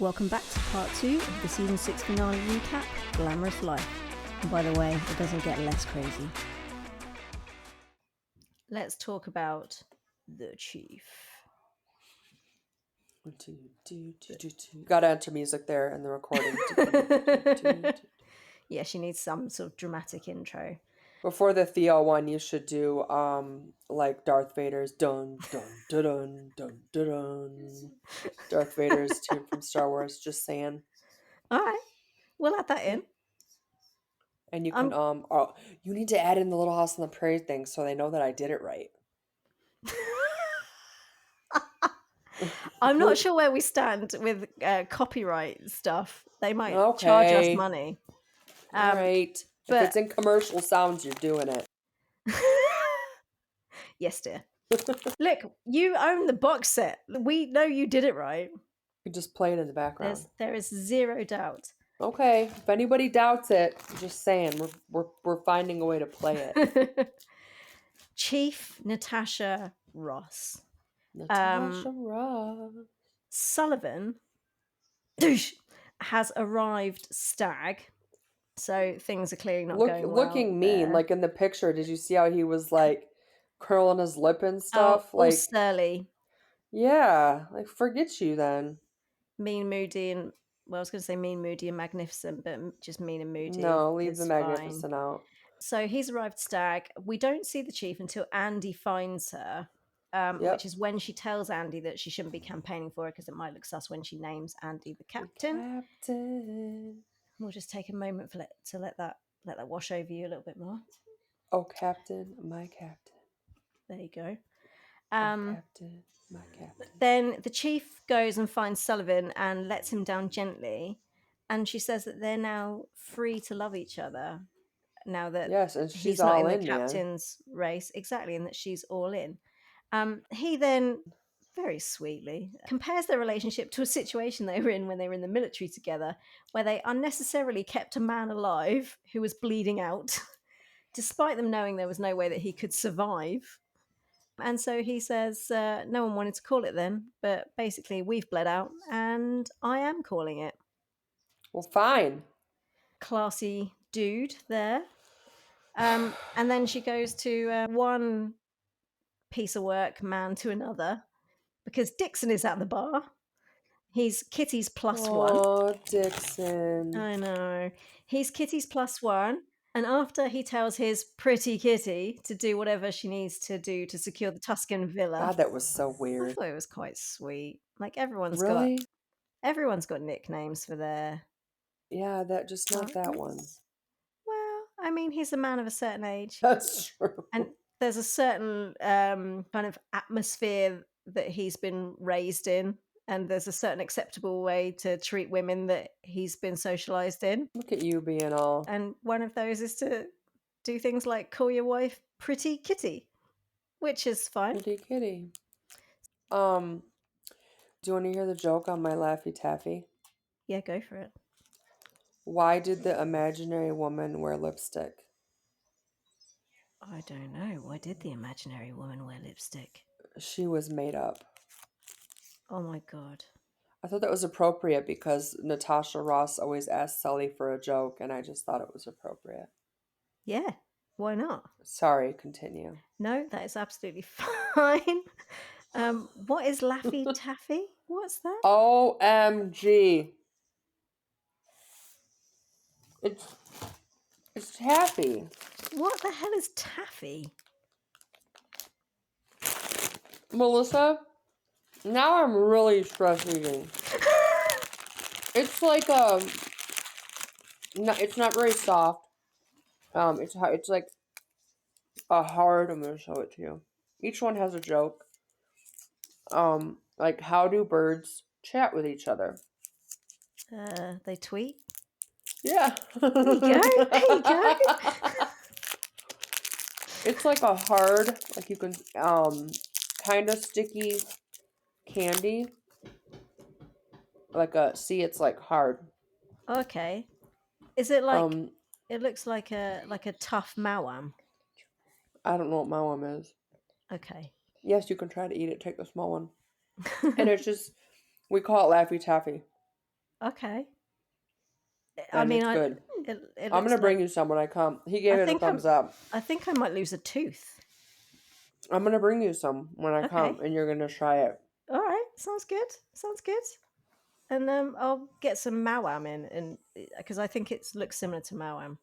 Welcome back to part 2 of the season 6 finale recap, Glamorous Life. And by the way, it doesn't get less crazy. Let's talk about the chief. Gotta enter music there in the recording. Yeah, she needs some sort of dramatic intro. Before the Theo one, you should do like Darth Vader's dun dun dun dun dun dun dun. Darth Vader's tune from Star Wars. Just saying. All right, we'll add that in. And you can you need to add in the Little House on the Prairie thing so they know that I did it right. I'm not sure where we stand with copyright stuff. They might charge us money. All right. If it's in commercial sounds, you're doing it. Yes, dear. Look, you own the box set. We know you did it right. You just play it in the background. There is zero doubt. Okay. If anybody doubts it, just saying we're finding a way to play it. Chief Natasha Ross. Natasha Ross. Sullivan has arrived stag. So things are clearly not going well. Looking mean. Like in the picture, did you see how he was like curling his lip and stuff? Like surly. Yeah. Like forget you then. Mean, moody, and I was going to say mean, moody, and magnificent, but just mean and moody. No, leave the magnificent out. So he's arrived stag. We don't see the chief until Andy finds her, which is when she tells Andy that she shouldn't be campaigning for her because it might look sus when she names Andy the captain. We'll just take a moment to let that wash over you a little bit more. Oh, captain, my captain. There you go. Captain, my captain. Then the chief goes and finds Sullivan and lets him down gently, and she says that they're now free to love each other. Now that and he's not in the captain's race, exactly, and that she's all in. He then very sweetly compares their relationship to a situation they were in when they were in the military together, where they unnecessarily kept a man alive who was bleeding out, despite them knowing there was no way that he could survive. And so he says, no one wanted to call it then, but basically we've bled out and I am calling it. Well, fine. Classy dude there. And then she goes to one piece of work man to another because Dixon is at the bar. He's Kitty's plus one. Oh, Dixon. I know. He's Kitty's plus one. And after he tells his pretty Kitty to do whatever she needs to do to secure the Tuscan villa. God, that was so weird. I thought it was quite sweet. Like everyone's got nicknames for their... Yeah, that just not that one. Well, I mean, he's a man of a certain age. That's true. And there's a certain kind of atmosphere that he's been raised in. And there's a certain acceptable way to treat women that he's been socialized in. Look at you being all... And one of those is to do things like call your wife pretty Kitty, which is fine. Pretty Kitty. Do you want to hear the joke on my Laffy Taffy? Yeah, go for it. Why did the imaginary woman wear lipstick? I don't know. Why did the imaginary woman wear lipstick? She was made up. Oh my God. I thought that was appropriate because Natasha Ross always asked Sully for a joke, and I just thought it was appropriate. Yeah, why not? Sorry, continue. No, that is absolutely fine. What is Laffy Taffy? What's that? OMG. It's taffy. What the hell is taffy? Melissa, now I'm really stress eating. It's like no, it's not very soft. It's like a hard. I'm gonna show it to you. Each one has a joke. Like how do birds chat with each other? They tweet. Yeah. There you go. It's like a hard, like you can kind of sticky candy. It's like hard. Okay. Is it like it looks like a tough mawam? I don't know what mawam is. Okay. Yes, you can try to eat it. Take the small one. And it's just, we call it Laffy Taffy. Okay. I and mean, it's good. it I'm looks gonna like bring you some when I come. He I gave it a think thumbs up. I think I might lose a tooth. I'm gonna bring you some when I come, Okay. and you're gonna try it. All right. Sounds good. Sounds good. And I'll get some mawam in, and because I think it looks similar to mawam.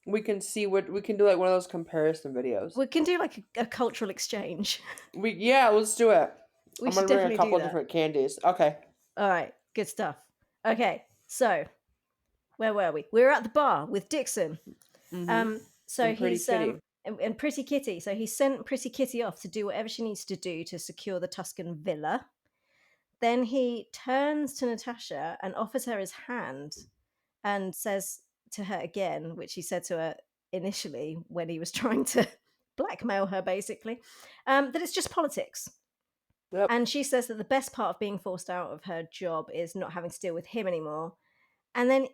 We can see what we can do, like one of those comparison videos. We can do like a cultural exchange. Yeah, let's do it. We I'm should gonna bring a definitely do couple that. different candies. Okay. All right. Good stuff. Okay. So where were we? We were at the bar with Dixon. Mm-hmm. So And Pretty he's Kitty. and Pretty Kitty. So he sent Pretty Kitty off to do whatever she needs to do to secure the Tuscan villa. Then he turns to Natasha and offers her his hand and says to her again, which he said to her initially when he was trying to blackmail her, basically, that it's just politics. Yep. And she says that the best part of being forced out of her job is not having to deal with him anymore. And then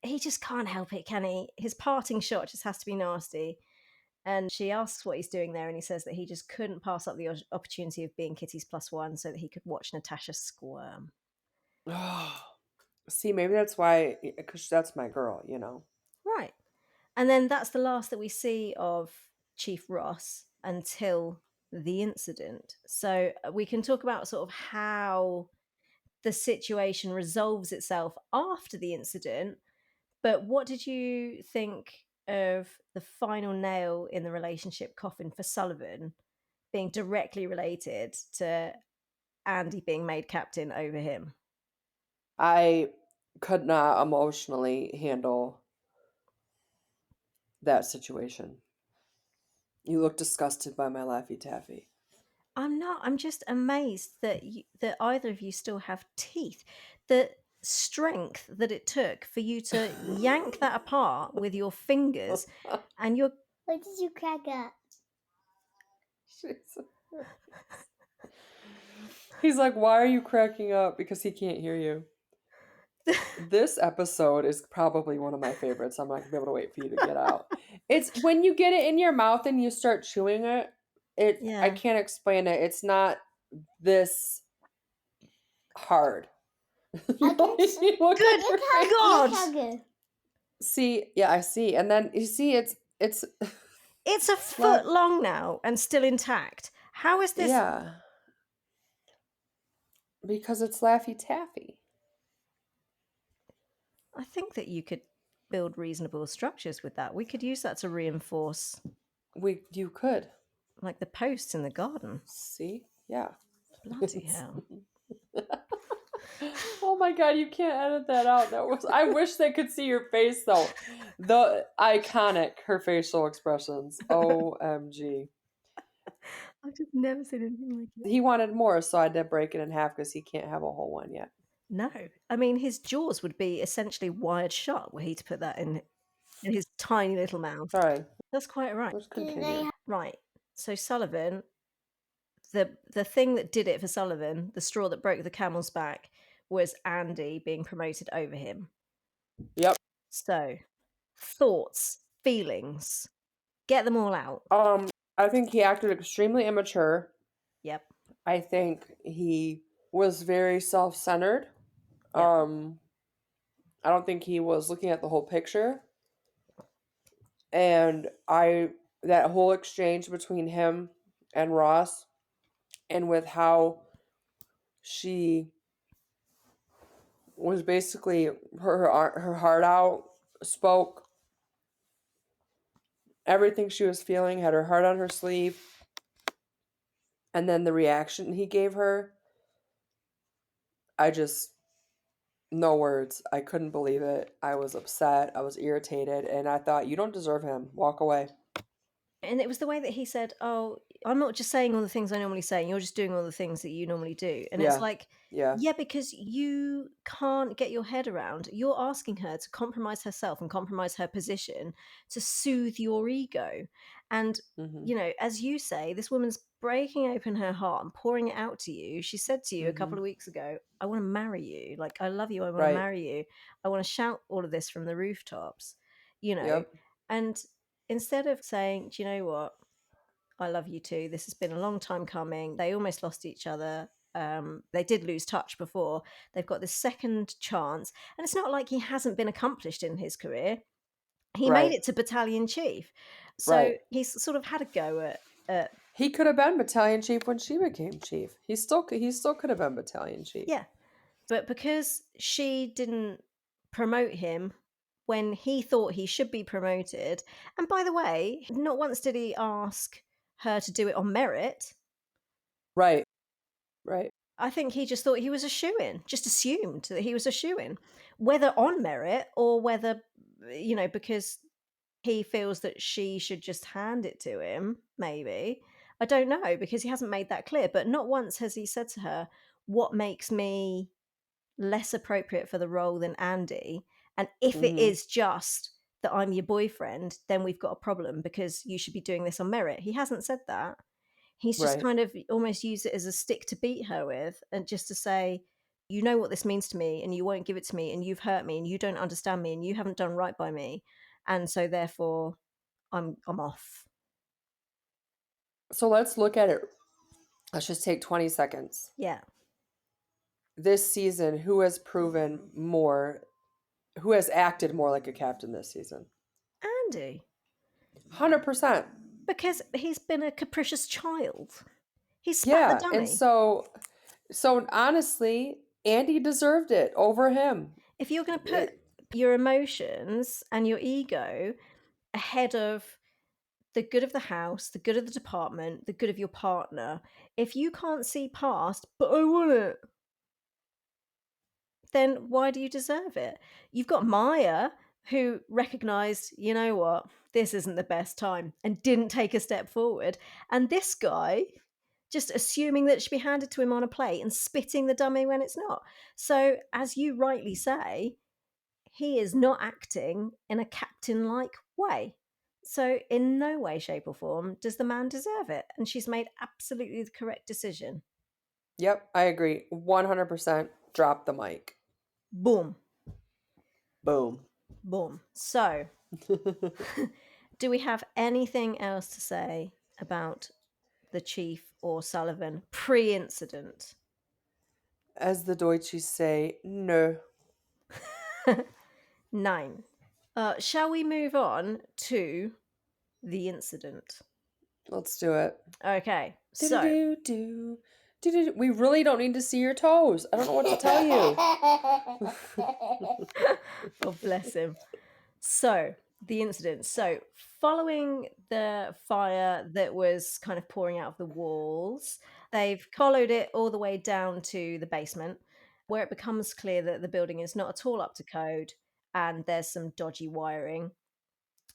he just can't help it, can he? His parting shot just has to be nasty. And she asks what he's doing there, and he says that he just couldn't pass up the opportunity of being Kitty's plus one so that he could watch Natasha squirm. See, maybe that's why, because that's my girl, you know. Right. And then that's the last that we see of Chief Ross until the incident. So we can talk about sort of how the situation resolves itself after the incident. But what did you think of the final nail in the relationship coffin for Sullivan being directly related to Andy being made captain over him? I could not emotionally handle that situation. You look disgusted by my Laffy Taffy. I'm not. I'm just amazed that that either of you still have teeth. The strength that it took for you to yank that apart with your fingers, and your What did you crack up? Jesus. He's like, why are you cracking up? Because he can't hear you. This episode is probably one of my favorites. I'm not gonna be able to wait for you to get out. It's when you get it in your mouth and you start chewing it, I yeah. can't explain it. It's not this hard. I can You look Good at your face. God! Look how good. See, yeah, I see. And then you see it's It's a slap. foot long now and still intact. How is this? Yeah, because it's Laffy Taffy. I think that you could build reasonable structures with that. We could use that to reinforce, You could. like the posts in the garden. See? Yeah. Bloody hell. Oh my god, you can't edit that out. That was I wish they could see your face though. The iconic her facial expressions. OMG. I've just never seen anything like it. He wanted more, so I had to break it in half because he can't have a whole one yet. No. I mean, his jaws would be essentially wired shut were he to put that in his tiny little mouth. Sorry. That's quite right. Let's Do continue. they Right. So Sullivan, the thing that did it for Sullivan, the straw that broke the camel's back, was Andy being promoted over him. Yep. So, thoughts, feelings, get them all out. I think he acted extremely immature. Yep. I think he was very self-centered. Yep. I don't think he was looking at the whole picture. And that whole exchange between him and Ross, and with how she was basically her heart out, spoke everything she was feeling, had her heart on her sleeve, and then the reaction he gave her, I just no words. I couldn't believe it. I was upset. I was irritated, and I thought, you don't deserve him. Walk away. And it was the way that he said, "Oh, I'm not just saying all the things I normally say. You're just doing all the things that you normally do." And it's Yeah, like, yeah. yeah, because you can't get your head around. You're asking her to compromise herself and compromise her position to soothe your ego. And Mhm, you know, as you say, this woman's breaking open her heart and pouring it out to you. She said to you a couple mhm. of weeks ago, "I want to marry you. Like, I love you. I want to Right. marry you. I want to shout all of this from the rooftops." You know, Yep. and instead of saying, "Do you know what? I love you too. This has been a long time coming. They almost lost each other. they did lose touch before. They've got this second chance, and it's not like he hasn't been accomplished in his career. He made Right. it to battalion chief, so Right. he's sort of had a go at He could have been battalion chief when she became chief. He still could have been battalion chief. yeah. But because she didn't promote him when he thought he should be promoted, and by the way, not once did he ask her to do it on merit. Right. Right. I think he just thought he was a shoo-in, just assumed that he was a shoo-in, whether on merit or whether, because he feels that she should just hand it to him, maybe. I don't know, because he hasn't made that clear, but not once has he said to her, what makes me less appropriate for the role than Andy? And if it Hmm. is just that I'm your boyfriend, then we've got a problem because you should be doing this on merit. He hasn't said that. He's just Right. kind of almost used it as a stick to beat her with, and just to say, you know what this means to me, and you won't give it to me, and you've hurt me, and you don't understand me, and you haven't done right by me, and so therefore I'm off. So let's look at it. Let's just take 20 seconds. Yeah, This season, who has acted more like a captain this season? Andy, 100%. because he's been a capricious child. He spat the Yeah. And dummy. so honestly, Andy deserved it over him. If you're going to put It, your emotions and your ego ahead of the good of the house, the good of the department, the good of your partner, if you can't see past, but I want it, then why do you deserve it? You've got Maya, who recognized, you know what, this isn't the best time, and didn't take a step forward. And this guy just assuming that it should be handed to him on a plate and spitting the dummy when it's not. So, as you rightly say, he is not acting in a captain like way. So, in no way, shape, or form does the man deserve it. And she's made absolutely the correct decision. yep, I agree. 100% drop the mic. Boom, Boom. boom. So, do we have anything else to say about the chief or Sullivan pre incident? As the Deutsches say, no. 9. Shall we move on to the incident? Let's do it. Okay, so Do-do-do-do. Do-do-do. We really don't need to see your toes. I don't know what to tell you. God bless him. So, the incident. So, following the fire that was kind of pouring out of the walls, they've followed it all the way down to the basement, where it becomes clear that the building is not at all up to code and there's some dodgy wiring.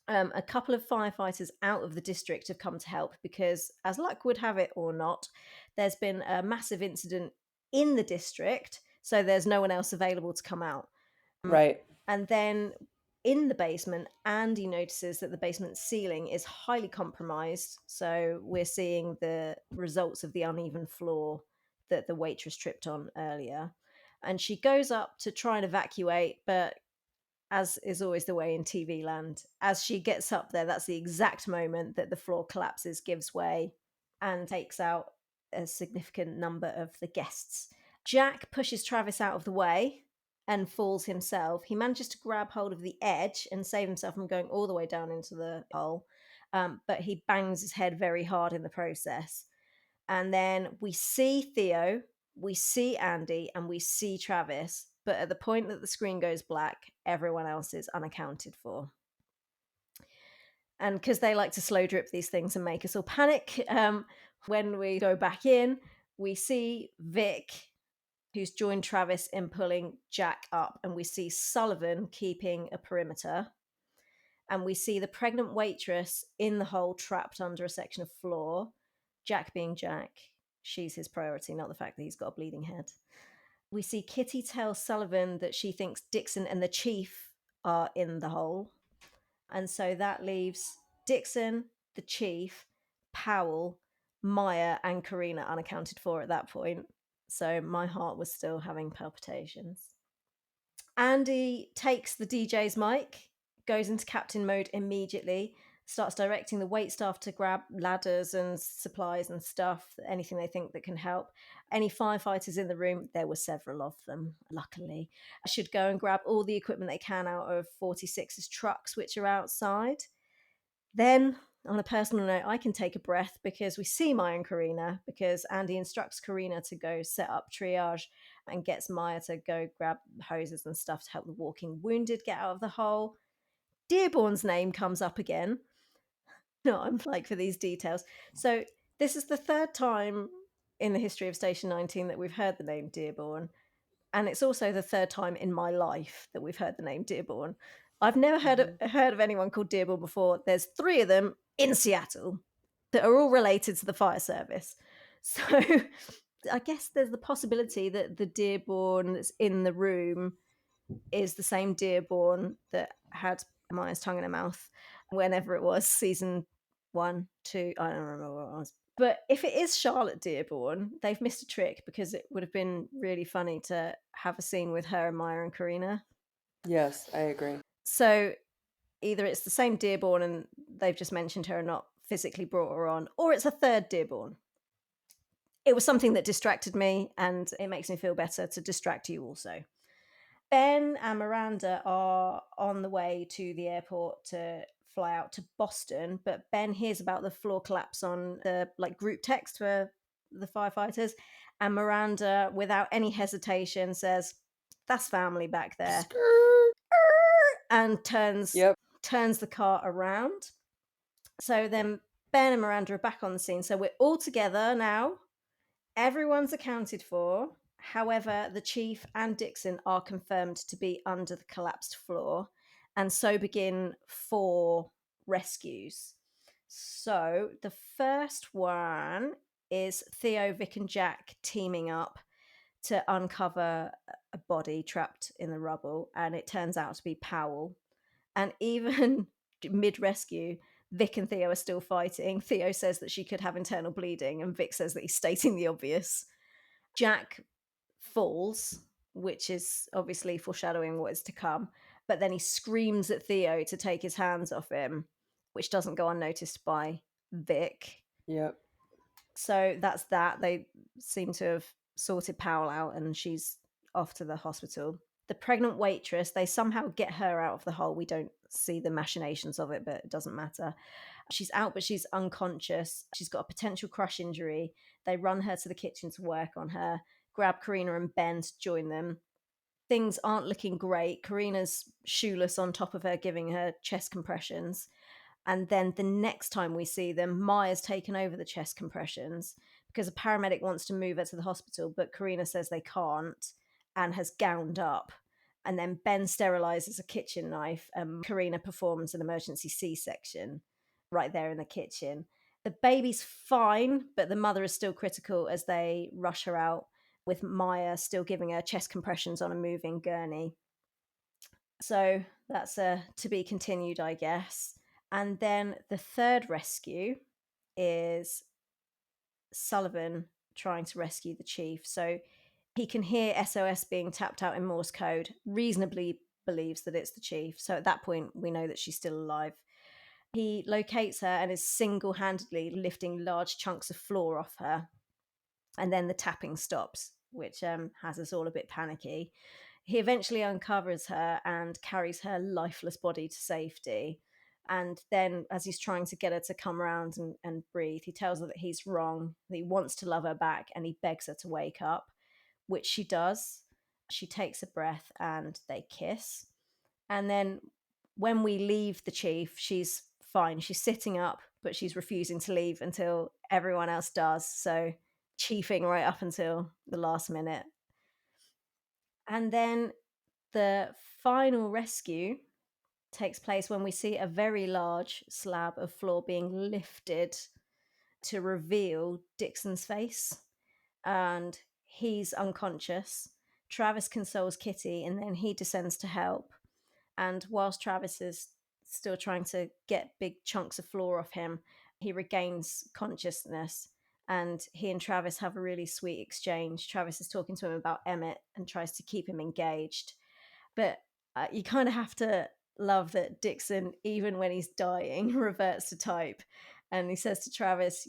A couple of firefighters out of the district have come to help because, as luck would have it or not, there's been a massive incident in the district, so there's no one else available to come out. Right. And then in the basement, Andy notices that the basement ceiling is highly compromised. So we're seeing the results of the uneven floor that the waitress tripped on earlier. And she goes up to try and evacuate, but as is always the way in TV land, as she gets up there, that's the exact moment that the floor collapses, gives way, and takes out a significant number of the guests. Jack pushes Travis out of the way and falls himself. He manages to grab hold of the edge and save himself from going all the way down into the hole, but he bangs his head very hard in the process. And then we see Theo, we see Andy, and we see Travis. But at the point that the screen goes black, everyone else is unaccounted for. And because they like to slow drip these things and make us all panic, when we go back in, we see Vic, who's joined Travis in pulling Jack up, and we see Sullivan keeping a perimeter. And we see the pregnant waitress in the hole trapped under a section of floor. Jack being Jack, she's his priority, not the fact that he's got a bleeding head. We see Kitty tell Sullivan that she thinks Dixon and the chief are in the hole. And so that leaves Dixon, the chief, Powell, Maya, and Karina unaccounted for at that point. So my heart was still having palpitations. Andy takes the DJ's mic, goes into captain mode immediately, starts directing the wait staff to grab ladders and supplies and stuff, anything they think that can help. Any firefighters in the room? There were several of them, luckily. I should go and grab all the equipment they can out of 46's trucks, which are outside. Then, on a personal note, I can take a breath because we see Maya and Karina, because Andy instructs Karina to go set up triage and gets Maya to go grab hoses and stuff to help the walking wounded get out of the hole. Dearborn's name comes up again. No, I'm like for these details. So this is the third time in the history of Station 19 that we've heard the name Dearborn. And it's also the third time in my life that we've heard the name Dearborn. I've never heard of anyone called Dearborn before. There's 3 of them in Seattle that are all related to the fire service. So I guess there's the possibility that the Dearborn that's in the room is the same Dearborn that had Maya's tongue in her mouth whenever it was, season 1, 2, I don't remember what it was. But if it is Charlotte Dearborn, they've missed a trick, because it would have been really funny to have a scene with her and Maya and Karina. Yes, I agree. So either it's the same Dearborn and they've just mentioned her and not physically brought her on, or it's a third Dearborn. It was something that distracted me, and it makes me feel better to distract you also. Ben and Miranda are on the way to the airport to fly out to Boston, but Ben hears about the floor collapse on the group text for the firefighters, and Miranda, without any hesitation, says, "That's family back there," Skirt. and turns Yep. the car around. So then Ben and Miranda are back on the scene. So we're all together now. Everyone's accounted for. However, the chief and Dixon are confirmed to be under the collapsed floor, and so begin 4 rescues. So the first one is Theo, Vic, and Jack teaming up to uncover a body trapped in the rubble, and it turns out to be Powell. And even mid-rescue, Vic and Theo are still fighting. Theo says that she could have internal bleeding, and Vic says that he's stating the obvious. Jack falls, which is obviously foreshadowing what is to come, but then he screams at Theo to take his hands off him, which doesn't go unnoticed by Vic. Yep. So that's that. They seem to have sorted Powell out, and she's off to the hospital. The pregnant waitress, they somehow get her out of the hole. We don't see the machinations of it, but it doesn't matter. She's out, but she's unconscious. She's got a potential crush injury. They run her to the kitchen to work on her, grab Karina and Ben to join them. Things aren't looking great. Karina's shoeless on top of her, giving her chest compressions. And then the next time we see them, Maya's taken over the chest compressions because a paramedic wants to move her to the hospital, but Karina says they can't and has gowned up. And then Ben sterilizes a kitchen knife, and Karina performs an emergency C-section right there in the kitchen. The baby's fine, but the mother is still critical as they rush her out, with Maya still giving her chest compressions on a moving gurney. So that's to be continued, I guess. And then the third rescue is Sullivan trying to rescue the chief. So he can hear SOS being tapped out in Morse code, reasonably believes that it's the chief. So at that point, we know that she's still alive. He locates her and is single-handedly lifting large chunks of floor off her. And then the tapping stops, which has us all a bit panicky. He eventually uncovers her and carries her lifeless body to safety. And then, as he's trying to get her to come around and breathe, he tells her that he's wrong, that he wants to love her back, and he begs her to wake up, which she does. She takes a breath and they kiss. And then when we leave the chief, she's fine. She's sitting up, but she's refusing to leave until everyone else does. So chiefing right up until the last minute. And then the final rescue takes place when we see a very large slab of floor being lifted to reveal Dixon's face. And he's unconscious. Travis consoles Kitty, and then he descends to help. And whilst Travis is still trying to get big chunks of floor off him, he regains consciousness, and he and Travis have a really sweet exchange. Travis is talking to him about Emmett and tries to keep him engaged. But you kind of have to love that Dixon, even when he's dying, reverts to type. And he says to Travis,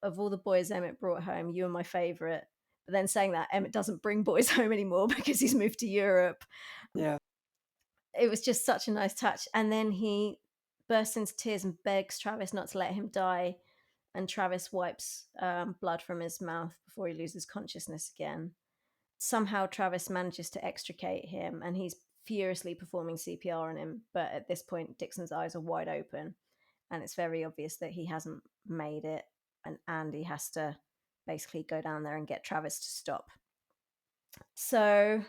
of all the boys Emmett brought home, you are my favorite. But then saying that Emmett doesn't bring boys home anymore because he's moved to Europe. Yeah. It was just such a nice touch. And then he bursts into tears and begs Travis not to let him die. And Travis wipes blood from his mouth before he loses consciousness again. Somehow Travis manages to extricate him and he's furiously performing CPR on him. But at this point, Dixon's eyes are wide open and it's very obvious that he hasn't made it. And Andy has to basically go down there and get Travis to stop. So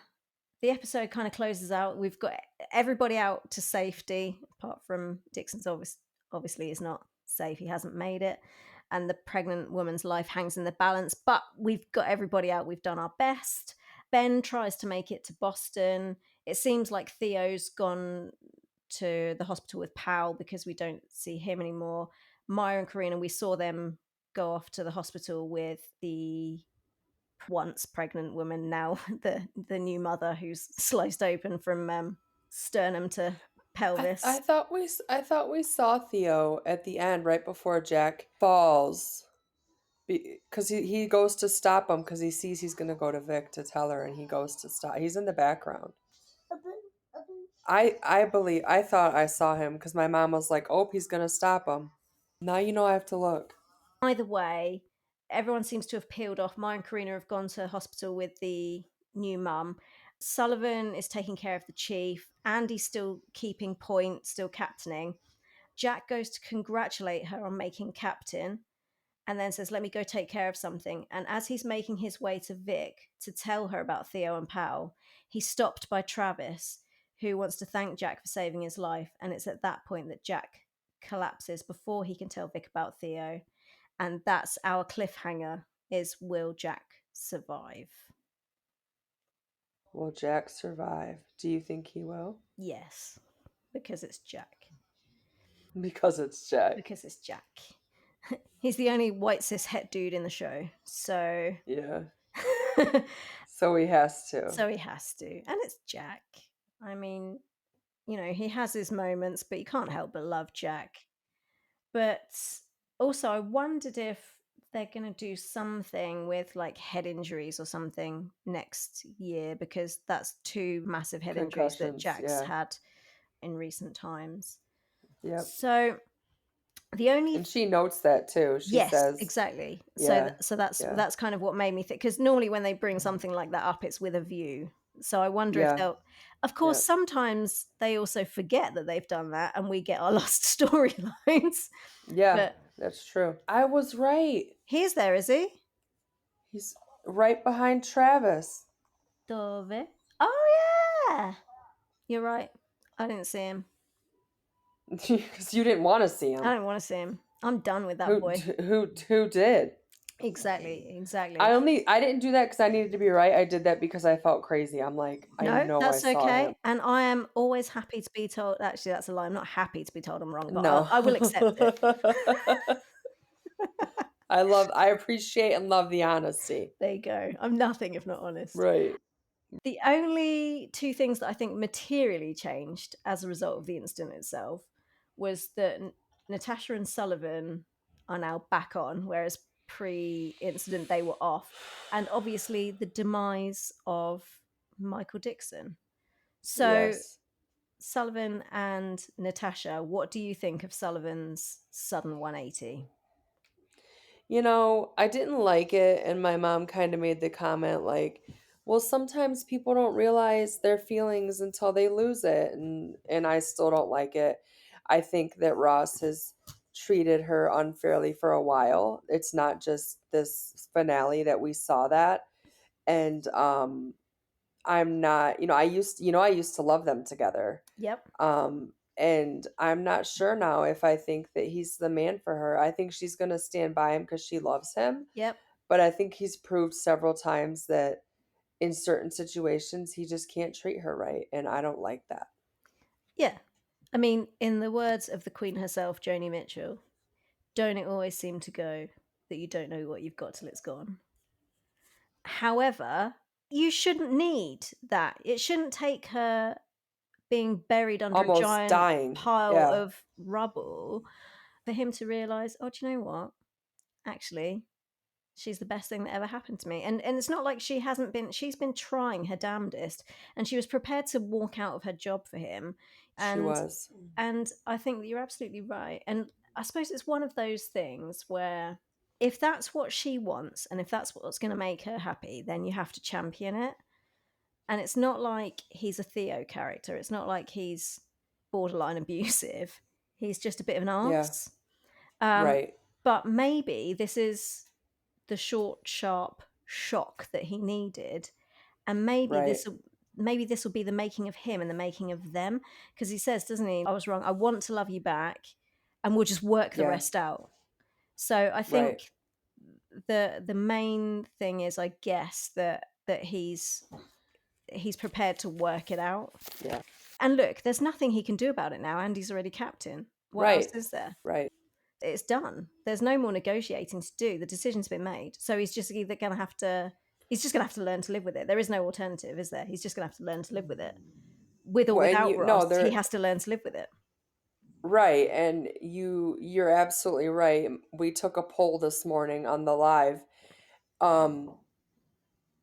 the episode kind of closes out. We've got everybody out to safety, apart from Dixon's obviously is not safe. He hasn't made it. And the pregnant woman's life hangs in the balance. But we've got everybody out. We've done our best. Ben tries to make it to Boston. It seems like Theo's gone to the hospital with Powell because we don't see him anymore. Maya and Karina, we saw them go off to the hospital with the once pregnant woman, now the new mother, who's sliced open from sternum to pelvis. I thought we saw Theo at the end, right before Jack falls, because he goes to stop him because he sees he's gonna go to Vic to tell her, and he goes to stop. He's in the background. I thought I saw him because my mom was like, "Oh, he's gonna stop him." Now you know I have to look. Either way, everyone seems to have peeled off. Maya and Karina have gone to hospital with the new mum. Sullivan is taking care of the chief. Andy's still keeping point, still captaining. Jack goes to congratulate her on making captain and then says, "Let me go take care of something." And as he's making his way to Vic to tell her about Theo and Powell, he's stopped by Travis, who wants to thank Jack for saving his life. And it's at that point that Jack collapses before he can tell Vic about Theo. And that's our cliffhanger, is will Jack survive? Will Jack survive? Do you think he will? Yes, because it's Jack. Because it's Jack. Because it's Jack. He's the only white cis het dude in the show, so Yeah. So he has to. So he has to. And it's Jack. I mean, he has his moments, but you can't help but love Jack. But also, I wondered if they're going to do something with like head injuries or something next year, because that's 2 massive head injuries that Concussions, Jack's yeah. had in recent times. Yep. So the only And she notes that too. She yes, says exactly. Yeah, So that's yeah. that's kind of what made me think, because normally when they bring something like that up, it's with a view. So I wonder if Yeah. they'll. Of course, Yeah. sometimes they also forget that they've done that, and we get our lost storylines. Yeah, But that's true. I was right. he's there, is he? He's right behind Travis. Dove. Oh yeah, you're right. I didn't see him. Because you didn't want to see I him. don't want to see him. I'm done with that Who boy. who did? Exactly. I didn't do that because I needed to be right. I did that because I felt crazy. I'm like, I No, know I that's saw him. okay. And I am always happy to be told. Actually, that's a lie. I'm not happy to be told I'm wrong, but No. I will accept it. I appreciate and love the honesty. There you go. I'm nothing if not honest. Right. The only 2 things that I think materially changed as a result of the incident itself was that Natasha and Sullivan are now back on, whereas pre-incident they were off. And obviously the demise of Michael Dixon. So Yes. Sullivan and Natasha, what do you think of Sullivan's sudden 180? I didn't like it, and my mom kind of made the comment like, well, sometimes people don't realize their feelings until they lose it, and I still don't like it. I think that Ross has treated her unfairly for a while. It's not just this finale that we saw that. And I'm not, I used to love them together. Yep. And I'm not sure now if I think that he's the man for her. I think she's going to stand by him because she loves him. Yep. But I think he's proved several times that in certain situations, he just can't treat her right. And I don't like that. Yeah. I mean, in the words of the Queen herself, Joni Mitchell, don't it always seem to go that you don't know what you've got till it's gone? However, you shouldn't need that. It shouldn't take her being buried under a Almost giant dying. pile Yeah. of rubble for him to realise, oh, do you know what? Actually, She's the best thing that ever happened to me. And it's not like she's been trying her damnedest, and she was prepared to walk out of her job for him. She And was. and I think that you're absolutely right. And I suppose it's one of those things where if that's what she wants and if that's what's going to make her happy, then you have to champion it. And it's not like he's a Theo character. It's not like he's borderline abusive. He's just a bit of an Yeah. arse. Um, Right. but maybe this is the short, sharp shock that he needed, and Right. maybe this will be the making of him and the making of them, because he says, doesn't he? I was wrong. I want to love you back, and we'll just work the Yeah. rest out. So I Right. think the main thing is, I guess, that he's prepared to work it out. Yeah. And look, there's nothing he can do about it now. Andy's already captain. What else Right. is there? Right. It's done. There's no more negotiating to do. The decision's been made. So he's just either going to have to learn to live with it. There is no alternative, is there? He's just going to have to learn to live with it. With or Well, and without you no, Ross, he there has to learn to live with it. right, and you're absolutely right. We took a poll this morning on the live.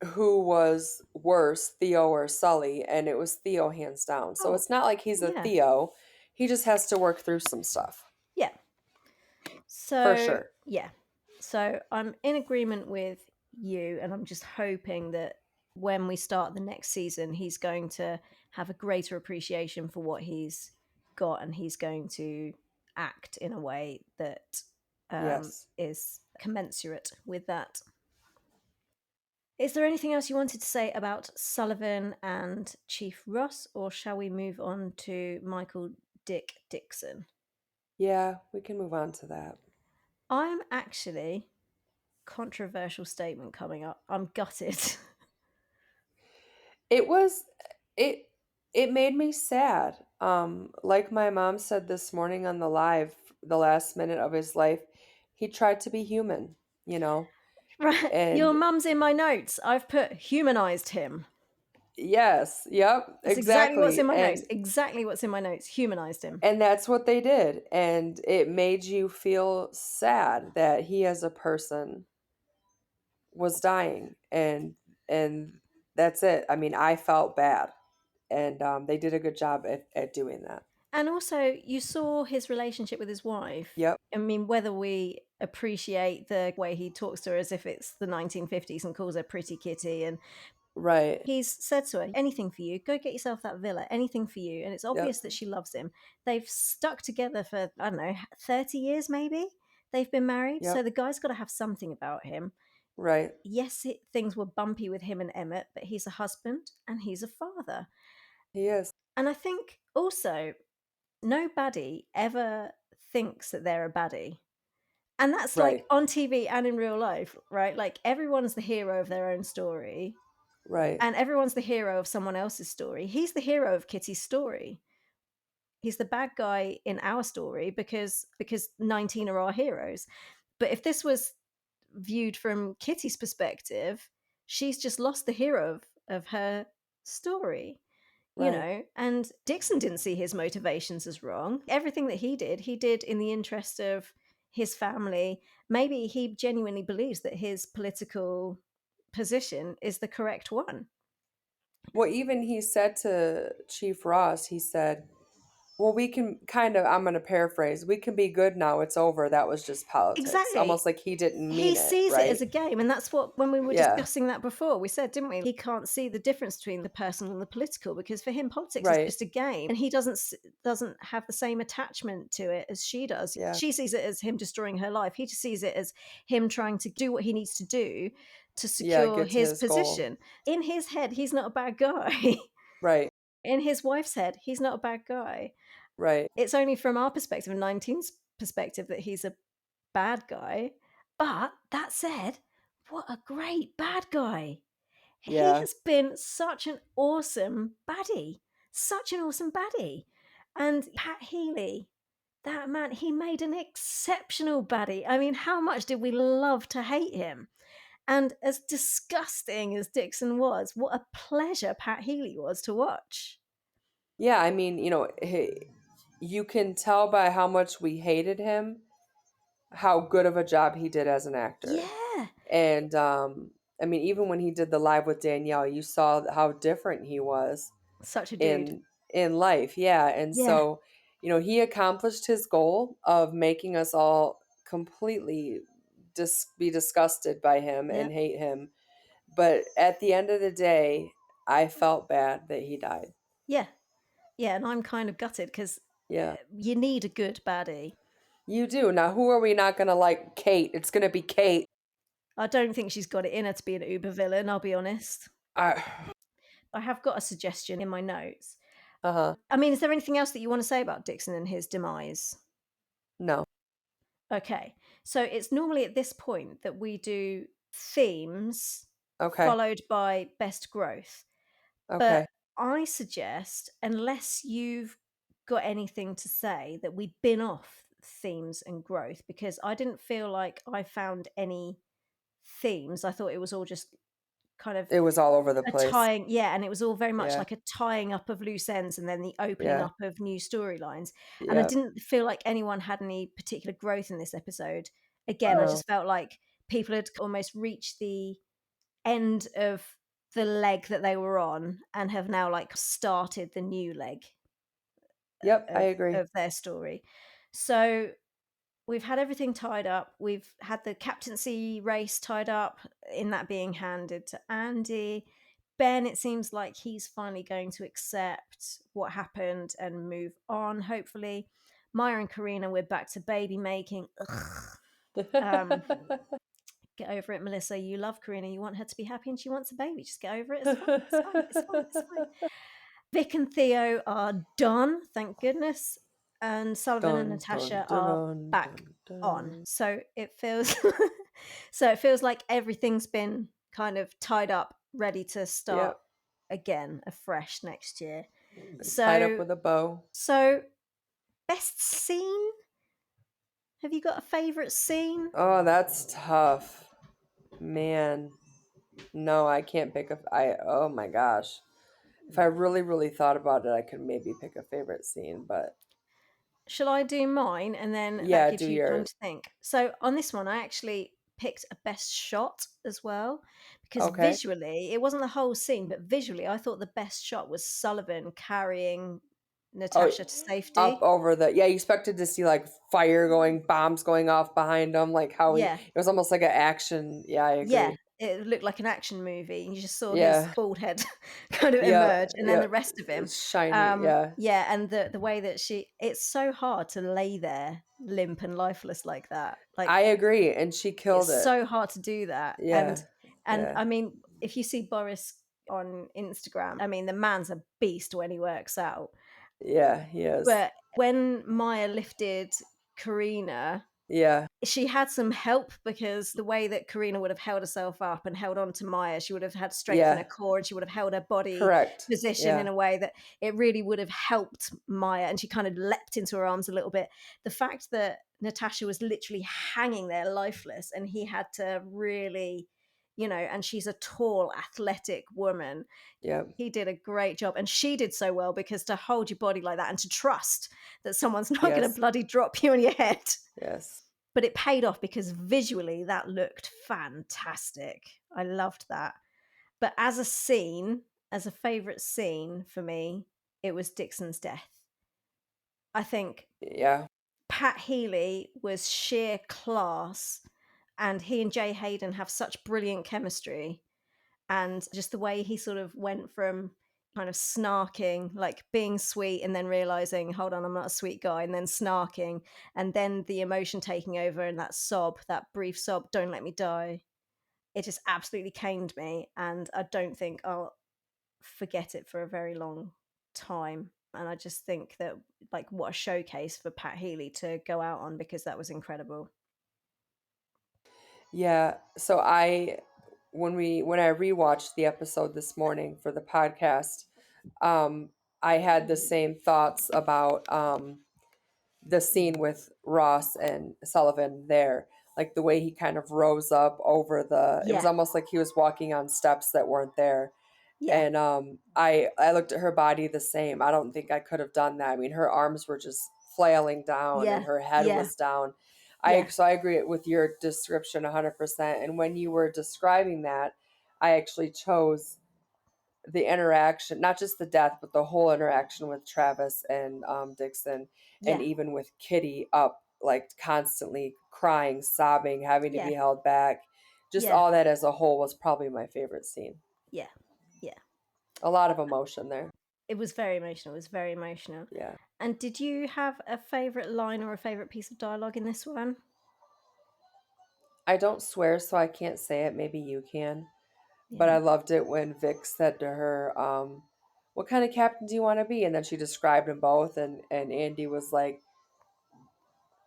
Who was worse, Theo or Sully? And it was Theo hands down. So Oh, it's not like he's a yeah. Theo. He just has to work through some stuff. Yeah. For So, sure. yeah. So I'm in agreement with you, and I'm just hoping that when we start the next season, he's going to have a greater appreciation for what he's got, and he's going to act in a way that Yes. is commensurate with that. Is there anything else you wanted to say about Sullivan and Chief Ross, or shall we move on to Michael Dick Dixon? Yeah, we can move on to that. I'm actually, controversial statement coming up, I'm gutted. It was it it made me sad. Like my mom said this morning on the live, the last minute of his life, he tried to be human, you know. Right, your And mum's in my notes. I've put humanized him. yes, yep, That's exactly what's in exactly. my notes. Exactly what's in my notes. Humanized him. And that's what they did. And it made you feel sad that he as a person was dying. And that's it. I mean, I felt bad. And they did a good job at doing that. And also, you saw his relationship with his wife. Yep. I mean, whether we appreciate the way he talks to her as if it's the 1950s and calls her pretty kitty, and Right. he's said to her, anything for you, go get yourself that villa, anything for you. And it's Yep. obvious that she loves him. They've stuck together for, I don't know, 30 years maybe. They've been married. So Yep. the guy's got to have something about him. Right. Yes, things were bumpy with him and Emmett, but he's a husband and he's a father. He is. And I think also, no baddie ever thinks that they're a baddie. And that's like Right. on TV and in real life, right? Like everyone's the hero of their own story, Right. and everyone's the hero of someone else's story. He's the hero of Kitty's story. He's the bad guy in our story because 19 are our heroes. But if this was viewed from Kitty's perspective, she's just lost the hero of her story. You Right. know, and Dixon didn't see his motivations as wrong. Everything that he did in the interest of his family. Maybe he genuinely believes that his political position is the correct one. Well, even he said to Chief Ross, he said, well, we can kind of, I'm going to paraphrase, we can be good now. It's over. That was just politics. Exactly. Almost like he didn't He mean it. sees it Right. as a game, and that's what, when we were Yeah. discussing that before, we said, didn't we? He can't see the difference between the personal and the political, because for him politics is Right. just a game, and he doesn't have the same attachment to it as she does. Yeah. She sees it as him destroying her life. He just sees it as him trying to do what he needs to do to Yeah. secure Get to his his goal. position. In his head, he's not a bad guy. Right. In his wife's head, he's not a bad guy. Right. It's only from our perspective, 19's perspective, that he's a bad guy. But that said, what a great bad guy. He Yeah. has been such an awesome baddie. Such an awesome baddie. And Pat Healy, that man, he made an exceptional baddie. I mean, how much did we love to hate him? And as disgusting as Dixon was, what a pleasure Pat Healy was to watch. Yeah. I mean, you can tell by how much we hated him how good of a job he did as an actor. Yeah. And I mean, even when he did the live with Danielle, you saw how different he was Such a dude. in life. Yeah. And Yeah. so, he accomplished his goal of making us all completely be disgusted by him and Yep. hate him. But at the end of the day, I felt bad that he died. Yeah. Yeah, and I'm kind of gutted because Yeah. you need a good baddie. You do. Now, who are we not going to like? Kate. It's going to be Kate. I don't think she's got it in her to be an uber villain, I'll be honest. Uh I have got a suggestion in my notes. huh. I mean, is there anything else that you want to say about Dixon and his demise? No. Okay. So it's normally at this point that we do themes Okay. followed by best growth. Okay. But I suggest, unless you've got anything to say, that we bin off themes and growth because I didn't feel like I found any themes. I thought it was all just kind of It was all over the a place. tying, yeah, and it was all very much Yeah. like a tying up of loose ends and then the opening Yeah. up of new storylines. And I Yep. didn't feel like anyone had any particular growth in this episode. Again, I No. just felt like people had almost reached the end of the leg that they were on and have now like started the new leg Yep. I of agree. their story. So we've had everything tied up. We've had the captaincy race tied up, in that being handed to Andy. Ben, it seems like he's finally going to accept what happened and move on, hopefully. Maya and Karina, we're back to baby making. Ugh. Um, Get over it, Melissa. You love Karina. You want her to be happy and she wants a baby. Just get over it. It's fine. It's fine. It's fine. It's fine. Vic and Theo are done, thank goodness. And Sullivan and Dun dun Natasha are dun back dun on. dun. So it feels like everything's been kind of tied up, ready to start Yep. again afresh next year. Tied up So with a bow. best scene? Have you got a favorite scene? Oh, that's tough. Man. No, I can't pick a. Oh my gosh. If I really, really thought about it, I could maybe pick a favorite scene, but Shall I do mine and then that yeah, gives do you time yours. to think? So on this one, I actually picked a best shot as well because Okay. visually, it wasn't the whole scene, but visually, I thought the best shot was Sullivan carrying Oh, Natasha to up safety. over the. Yeah, you expected to see like fire going, bombs going off behind him, like how he. Yeah, It was almost like an action. Yeah, I yeah. agree. It looked like an action movie. You just saw his Yeah. bald head kind of Yeah. emerge, and then Yeah. the rest of him. Shiny. Yeah. Yeah, and the way that it's so hard to lay there limp and lifeless like that. I Like agree, and she killed it's it. so hard to do that. And Yeah. and Yeah. I mean, if you see Boris on Instagram, I mean, the man's a beast when he works out. Yeah, he is. But when Maya lifted Karina, Yeah. she had some help because the way that Karina would have held herself up and held on to Maya, she would have had strength in her Yeah. core and she would have held her body Correct. position in Yeah. a way that it really would have helped Maya. And she kind of leapt into her arms a little bit. The fact that Natasha was literally hanging there lifeless and he had to really, and she's a tall, athletic woman. Yeah. He did a great job. And she did so well because to hold your body like that and to trust that someone's not going to Yes. bloody drop you on your head. Yes. But it paid off because visually that looked fantastic. I loved that. But as a scene, as a favorite scene for me, it was Dixon's death. I think Yeah. Pat Healy was sheer class, and he and Jay Hayden have such brilliant chemistry. And just the way he sort of went from kind of snarking, like being sweet, and then realizing, hold on, I'm not a sweet guy, and then snarking, and then the emotion taking over, and that sob, that brief sob, don't let me die. It just absolutely caned me, and I don't think I'll forget it for a very long time. And I just think that, like, what a showcase for Pat Healy to go out on because that was incredible. Yeah. So when I rewatched the episode this morning for the podcast, um, I had the same thoughts about the scene with Ross and Sullivan there. Like the way he kind of rose up over it was Yeah, almost like he was walking on steps that weren't there. yeah, And I looked at her body the same. I don't think I could have done that. I mean, her arms were just flailing down and yeah, her head yeah. was down. Yeah, So I agree with your description 100%. And when you were describing that, I actually chose the interaction, not just the death, but the whole interaction with Travis and Dixon, and yeah, even with Kitty up, like constantly crying, sobbing, having to yeah, be held back. Just yeah, all that as a whole was probably my favorite scene. yeah, yeah. A lot of emotion there. It was very emotional. It was very emotional. Yeah. And did you have a favorite line or a favorite piece of dialogue in this one? I don't swear, so I can't say it. Maybe you can. But Yeah. I loved it when Vic said to her, what kind of captain do you want to be? And then she described them both, and Andy was like,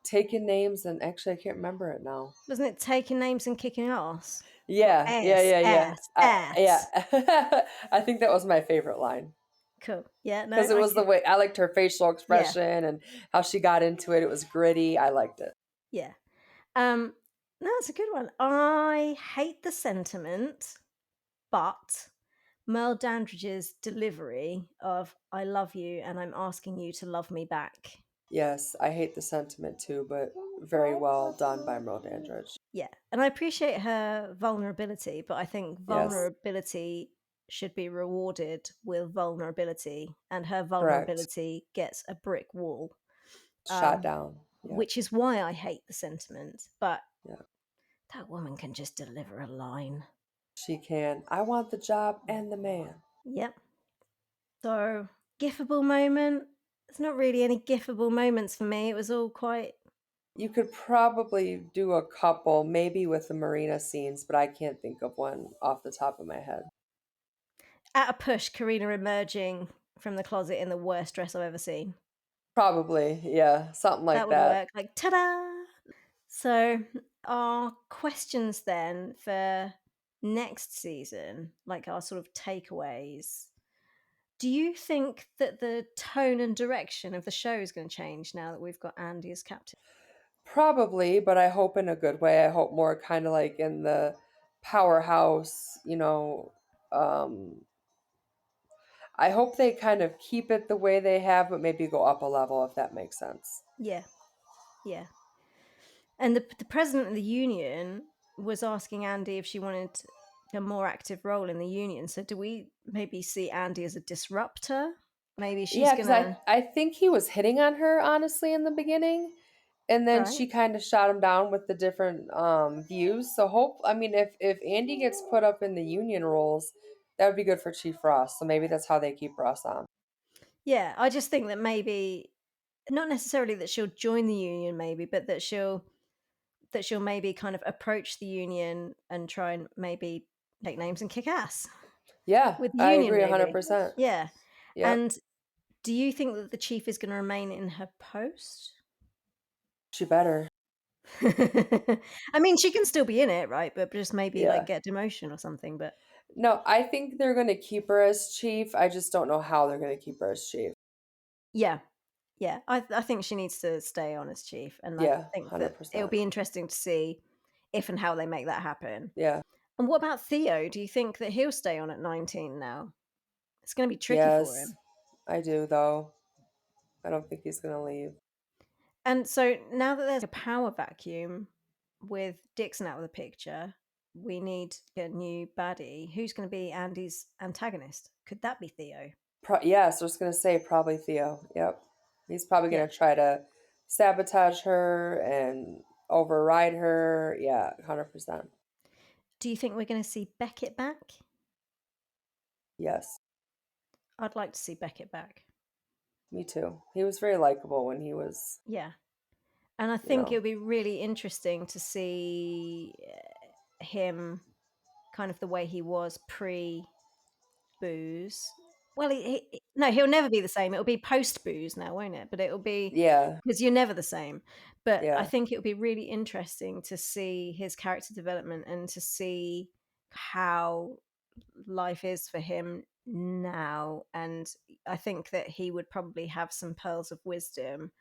taking names, and actually, I can't remember it now. Wasn't it taking names and kicking ass? Or Yeah, yeah, ass, yeah, yeah. ass, ass. Yeah. I think that was my favorite line Cool. Yeah, no, because it I was the could. way I liked her facial Yeah, expression and how she got into it. It was gritty. I liked it. yeah. Um, no, it's a good one. I hate the sentiment, but Merle Dandridge's delivery of "I love you and I'm asking you to love me back." Yes, I hate the sentiment too, but very well done by Merle Dandridge. Yeah, and I appreciate her vulnerability, but I think Yes, vulnerability should be rewarded with vulnerability, and her correct. vulnerability gets a brick wall, Shot um, down. Yeah, which is why I hate the sentiment. But yeah. that woman can just deliver a line. She can. I want the job and the man. Yep. So, gifable moment. There's not really any gifable moments for me. It was all quite You could probably do a couple, maybe with the marina scenes, but I can't think of one off the top of my head. at a push. Karina emerging from the closet in the worst dress I've ever seen. Probably, yeah, something That like would that. work. Like, ta-da! So, our questions then for next season, like our sort of takeaways. Do you think that the tone and direction of the show is going to change now that we've got Andy as captain? Probably, but I hope in a good way. I hope more kind of like in the powerhouse, um I hope they kind of keep it the way they have, but maybe go up a level if that makes sense. Yeah, yeah. And the president of the union was asking Andy if she wanted a more active role in the union. So, do we maybe see Andy as a disruptor? Maybe she's Yeah, because gonna I think he was hitting on her honestly in the beginning, and then right. she kind of shot him down with the different views. So hope I mean if Andy gets put up in the union roles, that would be good for Chief Ross. So maybe that's how they keep Ross on. Yeah, I just think that maybe not necessarily that she'll join the union, maybe, but that she'll maybe kind of approach the union and try and maybe take names and kick ass Yeah, with the I union, agree maybe. 100%. Yeah. Yep, And do you think that the chief is going to remain in her post? she better. I mean, she can still be in it, right? But just maybe like Yeah. get demotion or something. But No, I think they're going to keep her as chief. I just don't know how they're going to keep her as chief. yeah, yeah, I think she needs to stay on as chief, and I Yeah, think that it'll 100%. be interesting to see if and how they make that happen. Yeah. And what about Theo? Do you think that he'll stay on at 19 now? It's going to be tricky for Yes, him. I do though. I don't think he's going to leave. And so now that there's a power vacuum with Dixon out of the picture, we need a new baddie. Who's going to be Andy's antagonist? Could that be Theo? Yes, I was going to say probably Theo. Yep. He's probably Yeah. going to try to sabotage her and override her. Yeah, 100%. Do you think we're going to see Beckett back? Yes, I'd like to see Beckett back. me too. He was very likable when he was, Yeah. And I you think it know, would be really interesting to see him kind of the way he was pre booze. Well, no, he'll never be the same. It'll be post booze now, won't it? But it'll be yeah, because you're never the same. But I yeah. think it would be really interesting to see his character development and to see how life is for him now. And I think that he would probably have some pearls of wisdom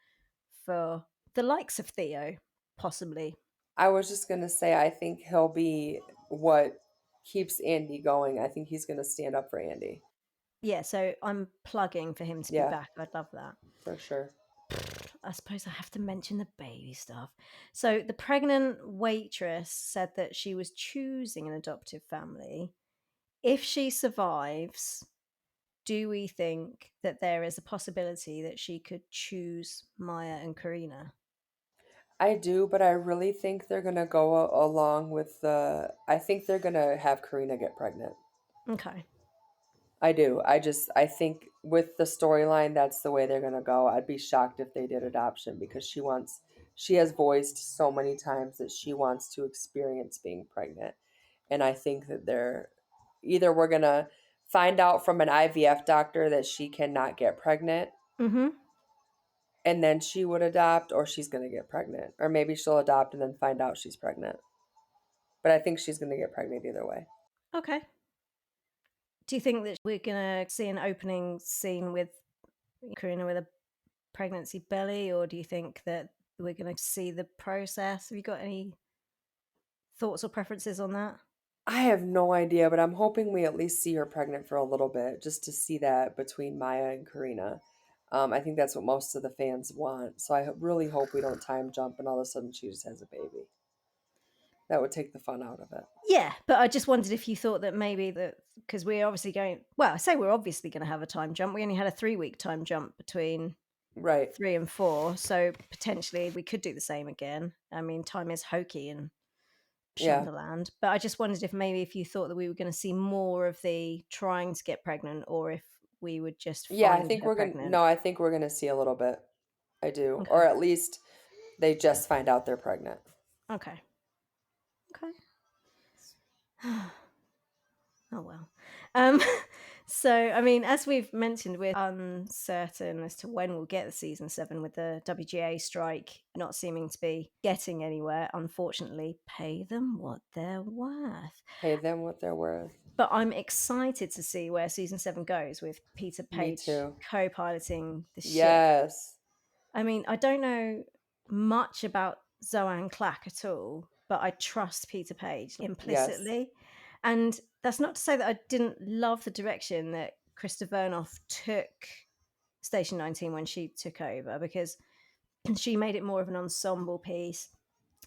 for the likes of Theo, possibly. I was just going to say, I think he'll be what keeps Andy going. I think he's going to stand up for Andy. Yeah, so I'm plugging for him to be Yeah, back. I'd love that. for sure. I suppose I have to mention the baby stuff. So the pregnant waitress said that she was choosing an adoptive family. If she survives, do we think that there is a possibility that she could choose Maya and Karina? I do, but I really think they're gonna go along with the. I think they're gonna have Karina get pregnant. Okay. I do. I think with the storyline, that's the way they're gonna go. I'd be shocked if they did adoption because she has voiced so many times that she wants to experience being pregnant. And I think that either we're gonna find out from an IVF doctor that she cannot get pregnant Mm-hmm. and then she would adopt, or she's gonna get pregnant. Or maybe she'll adopt and then find out she's pregnant. But I think she's gonna get pregnant either way. Okay. Do you think that we're gonna see an opening scene with Karina with a pregnancy belly, or do you think that we're gonna see the process? Have you got any thoughts or preferences on that? I have no idea, but I'm hoping we at least see her pregnant for a little bit, just to see that between Maya and Karina. I think that's what most of the fans want. So really hope we don't time jump and all of a sudden she just has a baby. That would take the fun out of it. Yeah, but I just wondered if you thought that maybe that because we're obviously going. Well, I say we're obviously going to have a time jump. We only had a 3-week time jump between Right. 3 and 4, so potentially we could do the same again. I mean, time is hokey in Yeah. Shondaland, but I just wondered if you thought that we were going to see more of the trying to get pregnant, or if we would just Yeah, I find think her we're gonna pregnant. no, I think we're gonna see a little bit. I do. Or Okay, at least they just find out they're pregnant. okay, okay. Oh well. Um, so I mean, as we've mentioned, we're uncertain as to when we'll get the season 7 with the WGA strike not seeming to be getting anywhere. Unfortunately, pay them what they're worth. Pay them what they're worth. But I'm excited to see where season 7 goes with Peter Me Page too. co-piloting the ship. Yes. I mean, I don't know much about Zoan Clack at all, but I trust Peter Page Yes. implicitly. And that's not to say that I didn't love the direction that Krista Vernoff took Station 19 when she took over, because she made it more of an ensemble piece.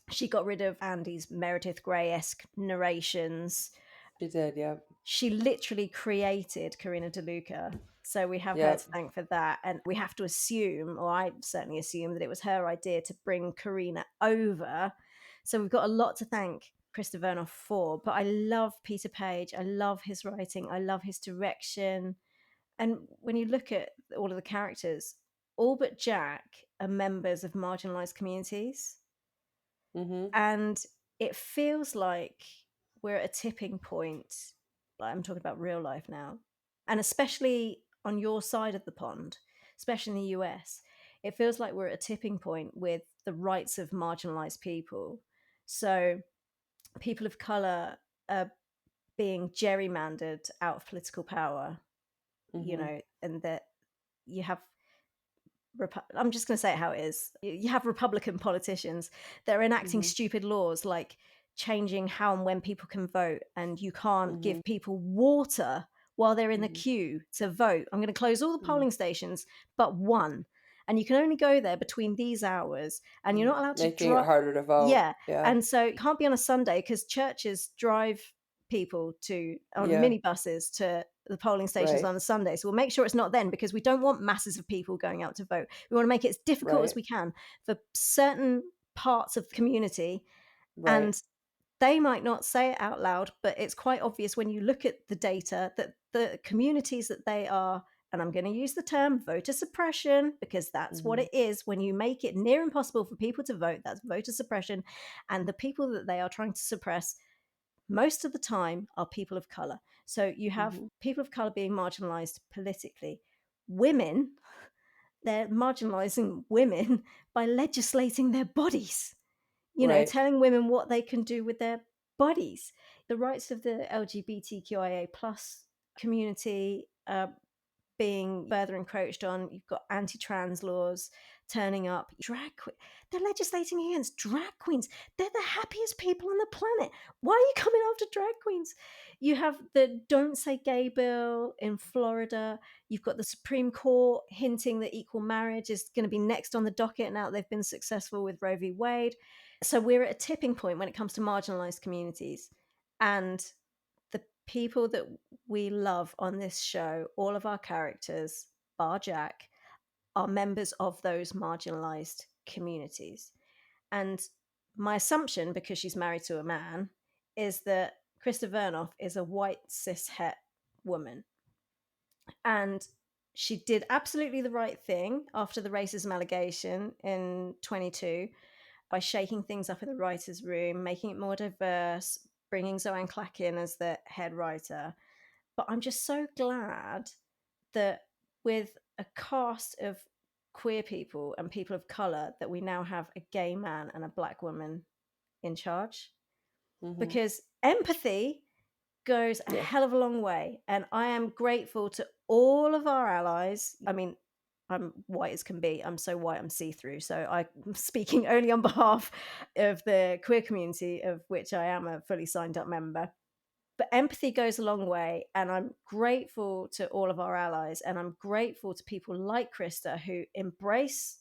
She got rid of Andy's Meredith Grey-esque narrations. She did, yep. She literally created Karina DeLuca. So we have her to Yep. thank for that. And we have to assume, or I certainly assume, that it was her idea to bring Karina over. So we've got a lot to thank Krista Vernoff for. But I love Peter Page. I love his writing. I love his direction. And when you look at all of the characters, all but Jack are members of marginalized communities. Mm-hmm. And it feels like we're at a tipping point. Like, I'm talking about real life now. And especially on your side of the pond, especially in the US, it feels like we're at a tipping point with the rights of marginalized people. So people of color are being gerrymandered out of political power, Mm-hmm. and that you have I'm just going to say it how it is. You have Republican politicians that are enacting Mm-hmm. stupid laws like changing how and when people can vote, and you can't Mm-hmm. give people water while they're in the Mm-hmm. queue to vote. I'm going to close all the Mm-hmm. polling stations but one, and you can only go there between these hours, and you're Mm-hmm. not allowed to Making it drive. harder to vote. Yeah, Yeah. and so it can't be on a Sunday because churches drive people to on Yeah. minibuses to the polling stations Right. on a Sunday. So we'll make sure it's not then, because we don't want masses of people going out to vote. We want to make it as difficult as Right. we can for certain parts of the community. Right. And they might not say it out loud, but it's quite obvious when you look at the data that the communities that they are, and I'm going to use the term voter suppression because that's what Mm-hmm. it is. When you make it near impossible for people to vote, that's voter suppression. And the people that they are trying to suppress most of the time are people of color. So you have Mm-hmm. people of color being marginalized politically. Women, they're marginalizing women by legislating their bodies, Right. telling women what they can do with their bodies. The rights of the LGBTQIA plus community being further encroached on. You've got anti-trans laws turning up. They're legislating against drag queens. They're the happiest people on the planet. Why are you coming after drag queens? You have the Don't Say Gay bill in Florida. You've got the Supreme Court hinting that equal marriage is going to be next on the docket now that they've been successful with Roe v. Wade. So we're at a tipping point when it comes to marginalized communities. And the people that we love on this show, all of our characters, bar Jack, are members of those marginalized communities. And my assumption, because she's married to a man, is that Krista Vernoff is a white cis-het woman. And she did absolutely the right thing after the racism allegation in 22 by shaking things up in the writer's room, making it more diverse, bringing Zoe Clack in as the head writer. But I'm just so glad that with a cast of queer people and people of color, that we now have a gay man and a black woman in charge. Mm-hmm. Because empathy goes a hell of a long way. And I am grateful to all of our allies. I mean, I'm white as can be. I'm so white, I'm see-through. So I'm speaking only on behalf of the queer community, of which I am a fully signed up member. But empathy goes a long way. And I'm grateful to all of our allies. And I'm grateful to people like Krista who embrace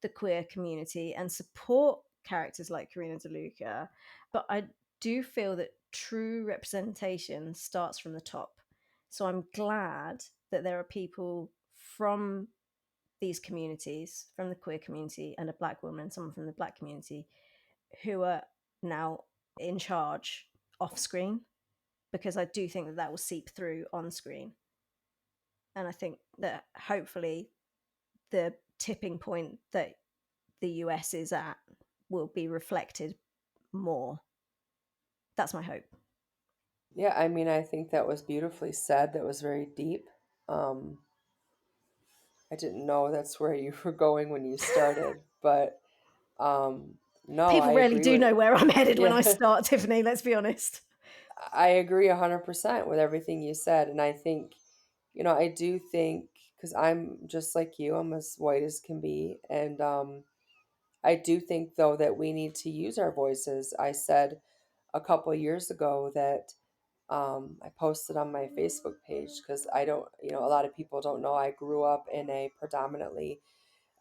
the queer community and support characters like Karina DeLuca. But I do feel that true representation starts from the top. So I'm glad that there are people from these communities, from the queer community, and a black woman, someone from the black community, who are now in charge off screen, because I do think that that will seep through on screen. And I think that hopefully the tipping point that the US is at will be reflected more. That's my hope. Yeah, I mean, I think that was beautifully said. That was very deep. I didn't know that's where you were going when you started, but no, I People rarely agree do with know where I'm headed when I yeah, start, Tiffany, let's be honest. I agree 100% with everything you said, and I think, I do think because I'm just like you, I'm as white as can be, and I do think though that we need to use our voices. I said a couple of years ago that I posted on my Facebook page because I don't, a lot of people don't know I grew up in a predominantly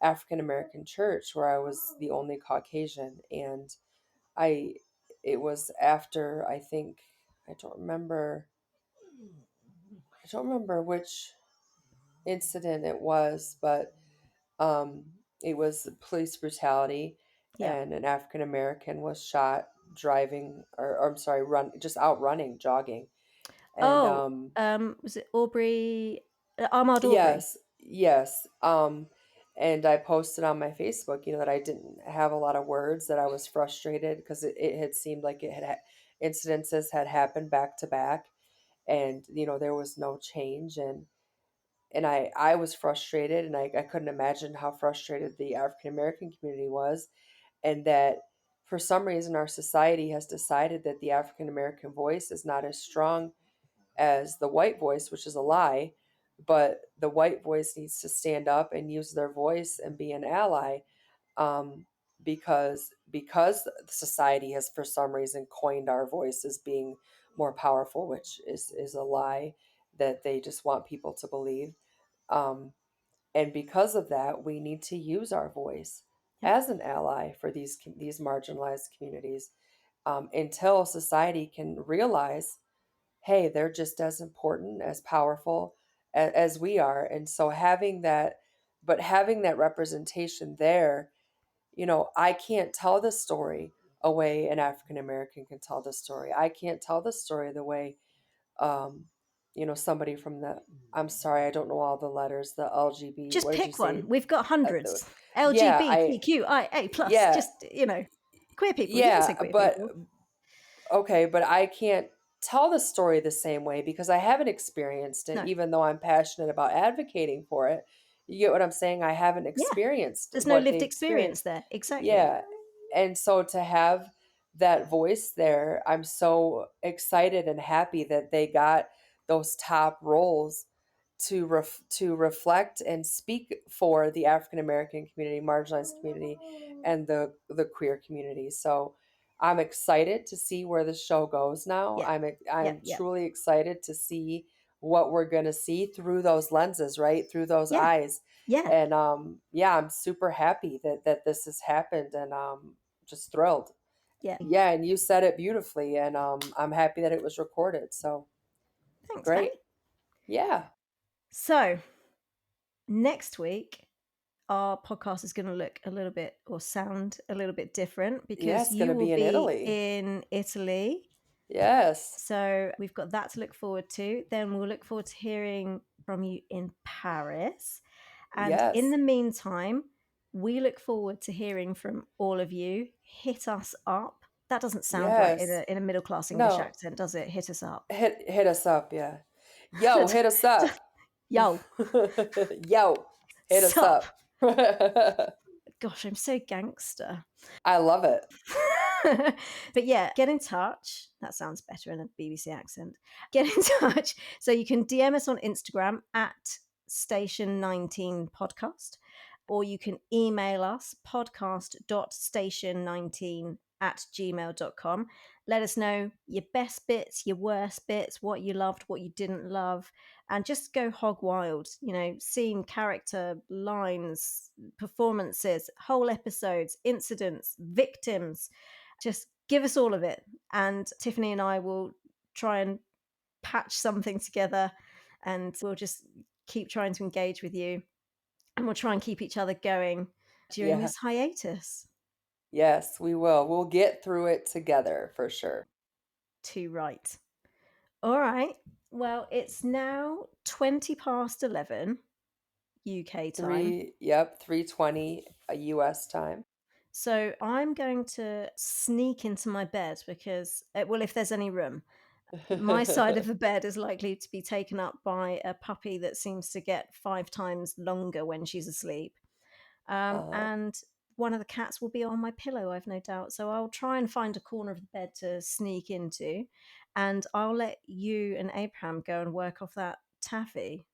African American church where I was the only Caucasian. And I, it was after, I think, I don't remember, which incident it was, but it was police brutality, Yeah. and an African American was shot driving, or I'm sorry, just out running, jogging. And Oh, was it Aubrey? Ahmaud Aubrey. yes, yes. And I posted on my Facebook, that I didn't have a lot of words, that I was frustrated because it had seemed like incidences had happened back to back, and there was no change, and I was frustrated, and I couldn't imagine how frustrated the African American community was, and that for some reason our society has decided that the African American voice is not as strong as the white voice, which is a lie. But the white voice needs to stand up and use their voice and be an ally, um, because society has for some reason coined our voice as being more powerful, which is a lie that they just want people to believe. Um, and because of that, we need to use our voice Yep. as an ally for these marginalized communities, until society can realize, hey, they're just as important, as powerful as we are. And so having that representation there, I can't tell the story a way an African American can tell the story. I can't tell the story the way, um, somebody from I'm sorry, I don't know all the letters, the LGBT, Just what did you pick one. say? We've got The, hundreds. yeah, LGBTQIA plus. yeah, Just, queer people. You can say yeah, queer but people. okay, but I can't tell the story the same way because I haven't experienced it, No. even though I'm passionate about advocating for it. You get what I'm saying? I haven't Yeah. experienced There's no what they lived experience experienced. there. Exactly. Yeah. And so to have that voice there, I'm so excited and happy that they got those top roles, to reflect and speak for the African American community, marginalized community, and the queer community. So I'm excited to see where the show goes now. Yeah. I'm Yeah. truly excited to see what we're gonna see through those lenses, right? Through those Yeah. eyes. Yeah. And yeah, I'm super happy that this has happened, and just thrilled. Yeah. Yeah, and you said it beautifully, and I'm happy that it was recorded. So Thanks, babe. great. Yeah. So next week, our podcast is going to look a little bit or sound a little bit different Yeah, because it's you gonna will be in be Italy. in Italy. Yes. So we've got that to look forward to. Then we'll look forward to hearing from you in Paris. And in Yes. the meantime, we look forward to hearing from all of you. Hit us up. That doesn't sound right Yes. in a middle class English No. accent, does it? Hit us up. Hit us up, yeah. Yo, hit us up. Yo, Yo, hit us sup. up. Gosh, I'm so gangster. I love it. But yeah, get in touch. That sounds better in a BBC accent. Get in touch. So you can DM us on Instagram at station19podcast, or you can email us podcast.station19@gmail.com. Let us know your best bits, your worst bits, what you loved, what you didn't love, and just go hog wild. Scene, character, lines, performances, whole episodes, incidents, victims. Just give us all of it. And Tiffany and I will try and patch something together, and we'll just keep trying to engage with you. And we'll try and keep each other going during Yeah. this hiatus. Yes, we will. We'll get through it together for sure. Too right. All right. Well, it's now 20 past 11 UK time. 3:20 US time. So I'm going to sneak into my bed because, well, if there's any room, my side of the bed is likely to be taken up by a puppy that seems to get 5 times longer when she's asleep. Uh, And one of the cats will be on my pillow, I've no doubt. So I'll try and find a corner of the bed to sneak into, and I'll let you and Abraham go and work off that taffy.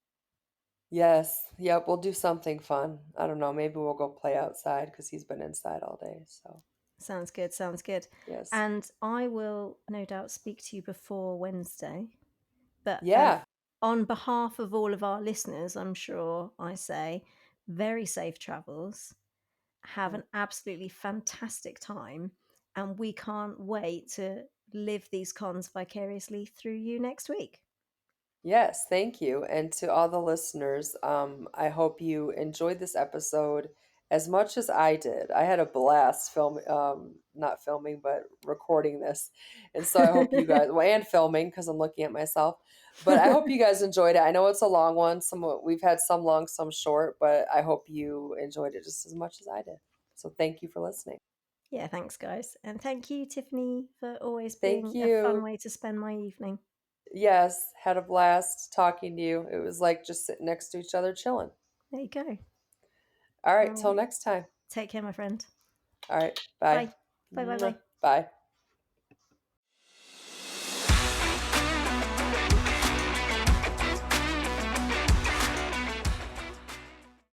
yes. Yep, we'll do something fun. I don't know, maybe we'll go play outside because he's been inside all day. So, Sounds good. Sounds good. yes. And I will no doubt speak to you before Wednesday. But Yeah. on behalf of all of our listeners, I'm sure I say very safe travels. Have Yeah. an absolutely fantastic time. And we can't wait to live these cons vicariously through you next week. Yes, thank you. And to all the listeners, I hope you enjoyed this episode as much as I did. I had a blast not filming, but recording this. And so I hope you guys, well, and filming because I'm looking at myself. But I hope you guys enjoyed it. I know it's a long one. We've had some long, some short, but I hope you enjoyed it just as much as I did. So thank you for listening. Yeah, thanks, guys. And thank you, Tiffany, for always Thank being a fun you. way to spend my evening. Yes, had a blast talking to you. It was like just sitting next to each other chilling. There you go. All All right, till right. next time. Take care, my friend. All right, bye. Bye. Bye, bye, bye. Bye.